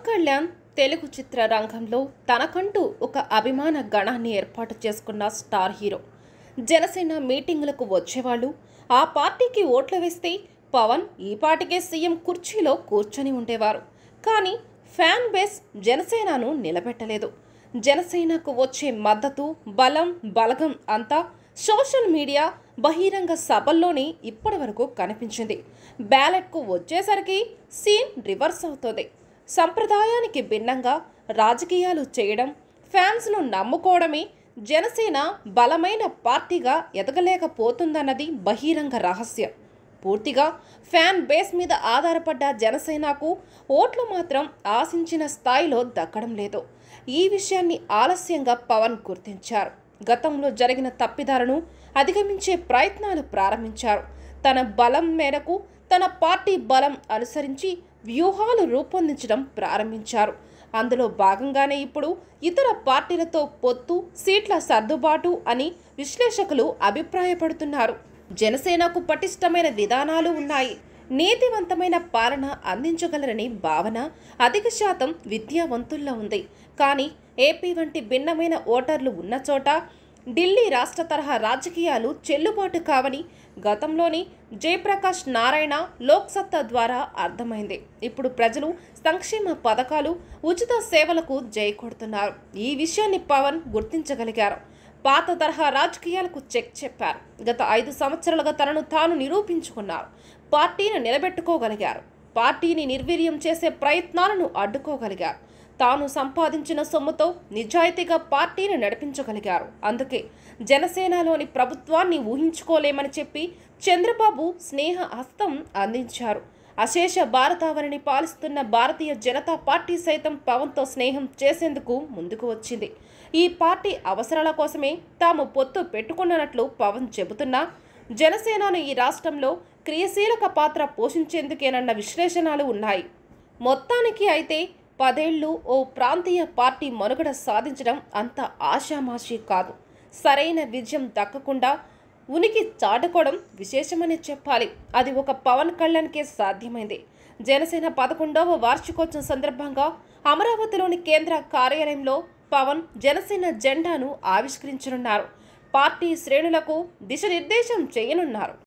కళ్యాణ్ తెలుగు చిత్ర రంగంలో తనకంటూ ఒక అభిమాన గణాన్ని ఏర్పాటు చేసుకున్న స్టార్ హీరో. జనసేన మీటింగులకు వచ్చేవాళ్ళు ఆ పార్టీకి ఓట్లు వేస్తే పవన్ ఈ పాటికే సీఎం కుర్చీలో కూర్చొని ఉండేవారు. కానీ ఫ్యాన్ బేస్ జనసేనను నిలబెట్టలేదు. జనసేనకు వచ్చే మద్దతు, బలం, బలగం అంతా సోషల్ మీడియా, బహిరంగ సభల్లోనే ఇప్పటి వరకు కనిపించింది. బ్యాలెట్కు వచ్చేసరికి సీన్ రివర్స్ అవుతుంది. సంప్రదాయానికి భిన్నంగా రాజకీయాలు చేయడం, ఫ్యాన్స్ను నమ్ముకోవడమే జనసేన బలమైన పార్టీగా ఎదగలేకపోతుందన్నది బహిరంగ రహస్యం. పూర్తిగా ఫ్యాన్ బేస్ మీద ఆధారపడ్డ జనసేనకు ఓట్లు మాత్రం ఆశించిన స్థాయిలో దక్కడం లేదు. ఈ విషయాన్ని ఆలస్యంగా పవన్ గుర్తించారు. గతంలో జరిగిన తప్పిదాలను అధిగమించే ప్రయత్నాలు ప్రారంభించారు. తన బలం మేరకు తన పార్టీ బలం అనుసరించి వ్యూహాలు రూపొందించడం ప్రారంభించారు. అందులో భాగంగానే ఇప్పుడు ఇతర పార్టీలతో పొత్తు, సీట్ల సర్దుబాటు అని విశ్లేషకులు అభిప్రాయపడుతున్నారు. జనసేనకు పటిష్టమైన విధానాలు ఉన్నాయి, నీతివంతమైన పాలన అందించగలరని భావన అధిక శాతం విద్యావంతుల్లో ఉంది. కానీ ఏపీ వంటి భిన్నమైన ఓటర్లు ఉన్న చోట ఢిల్లీ రాష్ట్ర తరహా రాజకీయాలు చెల్లుబాటు కావని గతంలోని జయప్రకాష్ నారాయణ లోక్సత్తా ద్వారా అర్థమైంది. ఇప్పుడు ప్రజలు సంక్షేమ పథకాలు, ఉచిత సేవలకు జై కొడుతున్నారు. ఈ విషయాన్ని పవన్ గుర్తించగలిగారు. పాత తరహా రాజకీయాలకు చెక్ చెప్పారు. గత 5 సంవత్సరాలుగా తనను తాను నిరూపించుకున్నారు. పార్టీని నిలబెట్టుకోగలిగారు. పార్టీని నిర్వీర్యం చేసే ప్రయత్నాలను అడ్డుకోగలిగారు. తాను సంపాదించిన సొమ్ముతో నిజాయితీగా పార్టీని నడిపించగలిగారు. అందుకే జనసేనలోని ప్రభుత్వాన్ని ఊహించుకోలేమని చెప్పి చంద్రబాబు స్నేహ హస్తం అందించారు. అశేష భారతావనిని పాలిస్తున్న భారతీయ జనతా పార్టీ సైతం పవన్తో స్నేహం చేసేందుకు ముందుకు వచ్చింది. ఈ పార్టీ అవసరాల కోసమే తాము పొత్తు పెట్టుకున్నట్లు పవన్ చెబుతున్నా జనసేనను ఈ రాష్ట్రంలో క్రియాశీలక పాత్ర పోషించేందుకేనన్న విశ్లేషణలు ఉన్నాయి. మొత్తానికి అయితే 10 ఏళ్లు ఓ ప్రాంతీయ పార్టీ మనుగడ సాధించడం అంత ఆషామాషీ కాదు. సరైన విజయం దక్కకుండా ఉనికి చాటుకోవడం విశేషమని చెప్పాలి. అది ఒక పవన్ కళ్యాణ్కే సాధ్యమైంది. జనసేన 11వ వార్షికోత్సవం సందర్భంగా అమరావతిలోని కేంద్ర కార్యాలయంలో పవన్ జనసేన జెండాను ఆవిష్కరించనున్నారు. పార్టీ శ్రేణులకు దిశానిర్దేశం చేయనున్నారు.